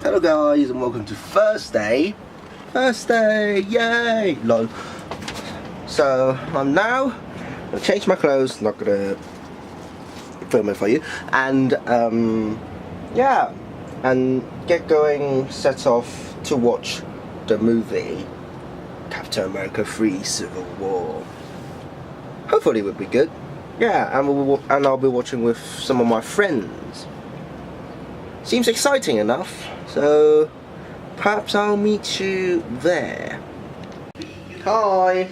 Hello guys and welcome to Thursday. Thursday, yay! Lol. So I'm now gonna change my clothes, not gonna film it for you, and yeah, and get going, set off to watch the movie Captain America 3 Civil War. Hopefully it will be good. Yeah, and I'll be watching with some of my friends. Seems exciting enough, so perhaps I'll meet you there. Hi.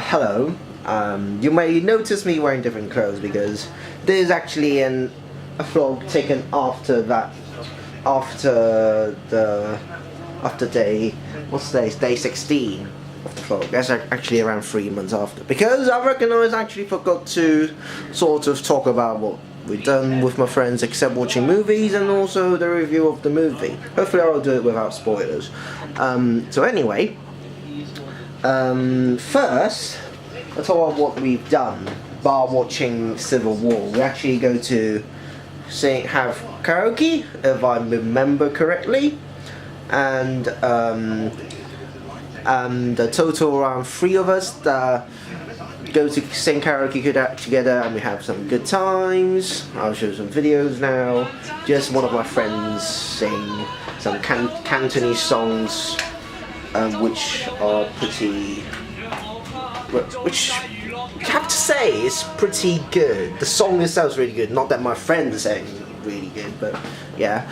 Hello. You may notice me wearing different clothes because this is actually a vlog taken after day, what's today? Day 16 of the vlog. That's actually around 3 months after, because I reckon I actually forgot to sort of talk about what we've done with my friends except watching movies, and also the review of the movie. Hopefully I'll do it without spoilers. So anyway, first I'll talk about what we've done while watching Civil War. We actually go to have karaoke, if I remember correctly, and the total around 3 of us go to sing karaoke together, and we have some good times. I'll show some videos now. Just one of my friends sing some Cantonese songs, which are which I have to say is pretty good. The song itself is really good. Not that my friend is saying really good, but yeah.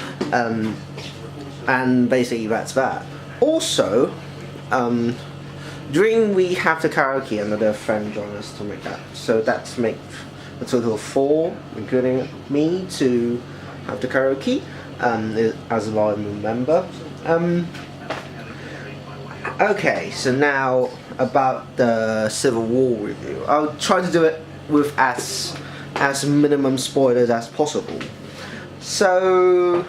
And basically that's that. Also, during we have the karaoke, another friend joined us to make that. So that's make a total of 4, including me, to have the karaoke, as I remember. Okay, so now about the Civil War review. I'll try to do it with as minimum spoilers as possible. So,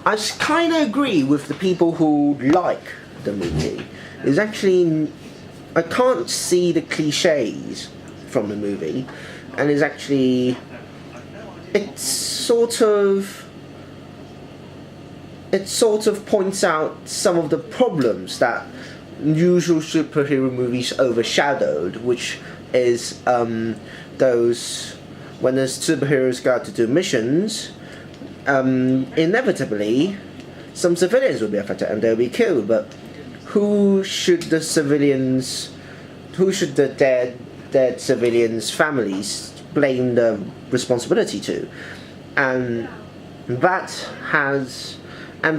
I just kind of agree with the people who like the movie. It's actually, I can't see the cliches from the movie, and it's actually, it sort of points out some of the problems that usual superhero movies overshadowed, which is those when the superheroes go out to do missions, inevitably some civilians will be affected and they'll be killed. But who should the dead civilians' families blame the responsibility to? And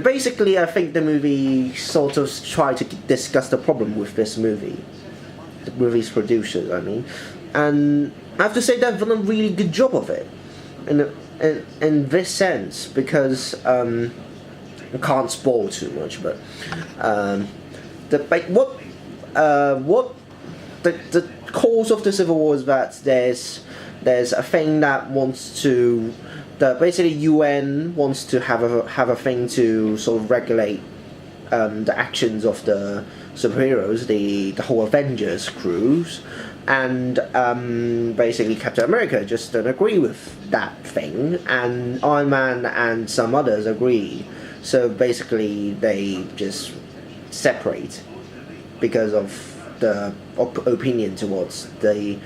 basically I think the movie sort of tried to discuss the problem with this movie, the movie's producers, I mean, and I have to say they've done a really good job of it in this sense, because I can't spoil too much, but the cause of the Civil War is that there's a thing that wants to, basically UN wants to have a thing to sort of regulate the actions of the superheroes, the whole Avengers crews, and basically Captain America just don't agree with that thing, and Iron Man and some others agree. So basically they just separate because of the opinion towards the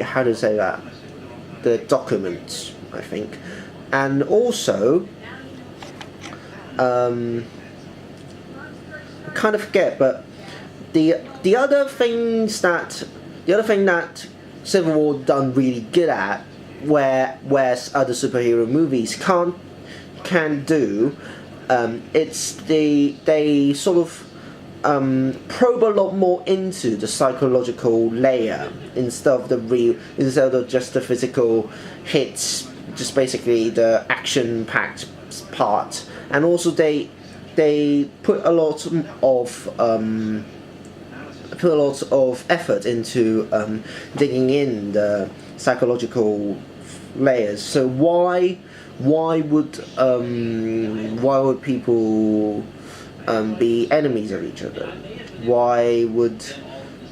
how to say that, the documents, I think. And also I kind of forget, but the other thing that Civil War done really good at, whereas other superhero movies can do, it's they sort of probe a lot more into the psychological layer instead of just the physical hits, just basically the action-packed part. And also they put a lot of effort into digging in the psychological layers. So why would people be enemies of each other? Why would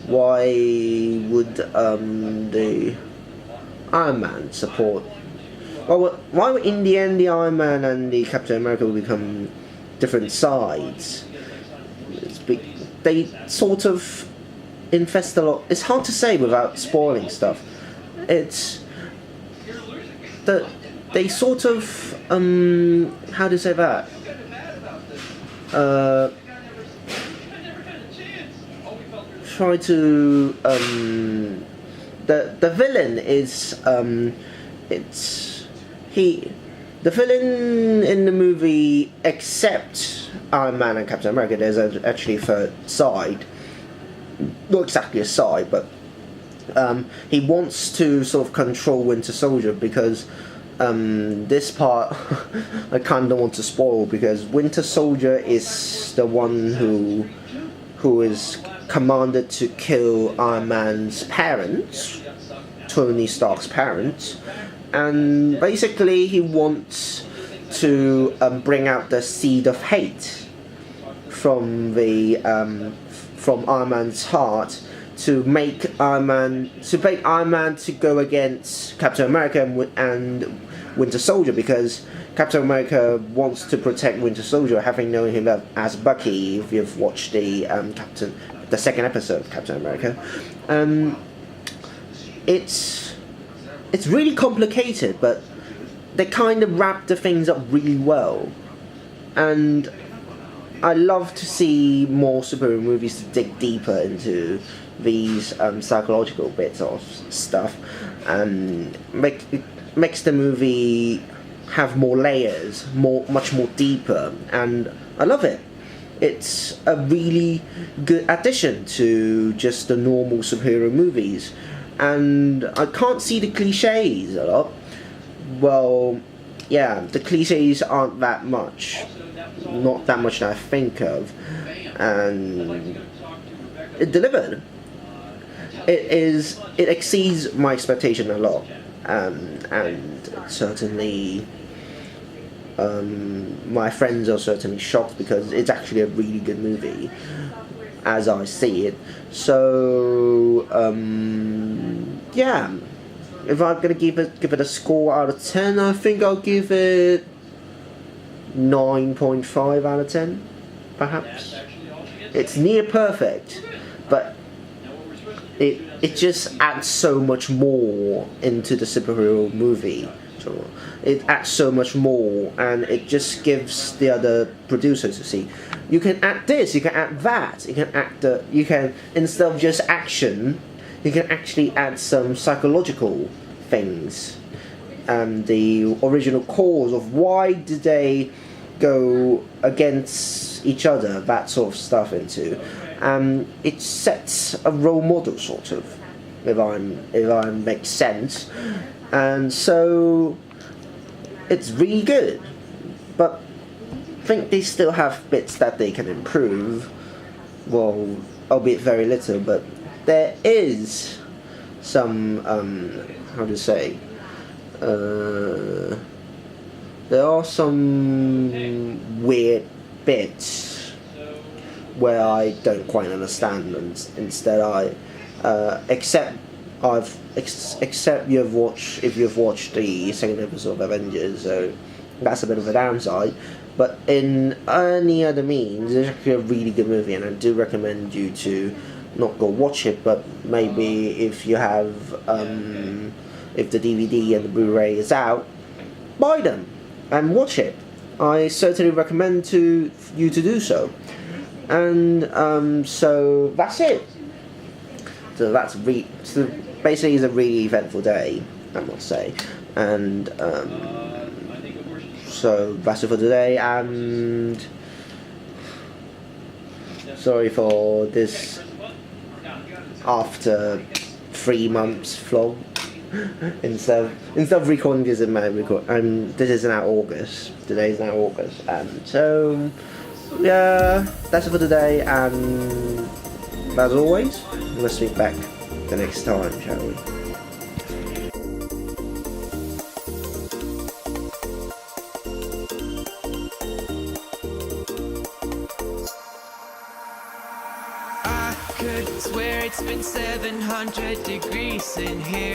why would the Iron Man support? Well, why would in the end the Iron Man and the Captain America will become different sides? They sort of invest a lot. It's hard to say without spoiling stuff. It's that they sort of how do you say that? Try to the villain is the villain in the movie, except Iron Man and Captain America, there's actually a third side. Not exactly a side, but he wants to sort of control Winter Soldier because this part I kind of want to spoil, because Winter Soldier is the one who is commanded to kill Iron Man's parents, Tony Stark's parents, and basically he wants to bring out the seed of hate from from Iron Man's heart to make Iron Man to go against Captain America and Winter Soldier, because Captain America wants to protect Winter Soldier, having known him as Bucky. If you've watched the second episode of Captain America, it's really complicated, but they kind of wrap the things up really well, and I love to see more superhero movies to dig deeper into these psychological bits of stuff, and makes the movie have more layers, much more deeper, and I love it. It's a really good addition to just the normal superhero movies, and I can't see the cliches a lot. Well, yeah, the cliches aren't that much, not that much that I think of, and it delivered. It exceeds my expectation a lot, and certainly my friends are certainly shocked, because it's actually a really good movie as I see it. So yeah, if I'm gonna give it a score out of 10, I think I'll give it 9.5 out of 10, perhaps. It's near perfect, but it just adds so much more into the superhero movie. It adds so much more, and it just gives the other producers to see. You can add this, you can add that, you can instead of just action, you can actually add some psychological things, and the original cause of why did they go against each other, that sort of stuff into. It sets a role model, sort of, if I make sense, and so it's really good. But I think they still have bits that they can improve. Well, albeit very little, but there is some how to say. There are some weird bits where I don't quite understand, and instead except you've watched, if you've watched the second episode of Avengers, so that's a bit of a downside. But in any other means, it's actually a really good movie, and I do recommend you to not go watch it, but maybe if you have if the DVD and the Blu-ray is out, buy them and watch it. I certainly recommend you to do so. And so that's it. So that's basically it's a really eventful day, I must say. And so that's it for today, and sorry for this after 3 months vlog. instead of recording this in May, this is now August. Today is now August, and so yeah, that's it for today. And as always, let's speak back the next time, shall we? Could swear it's been 700 degrees in here.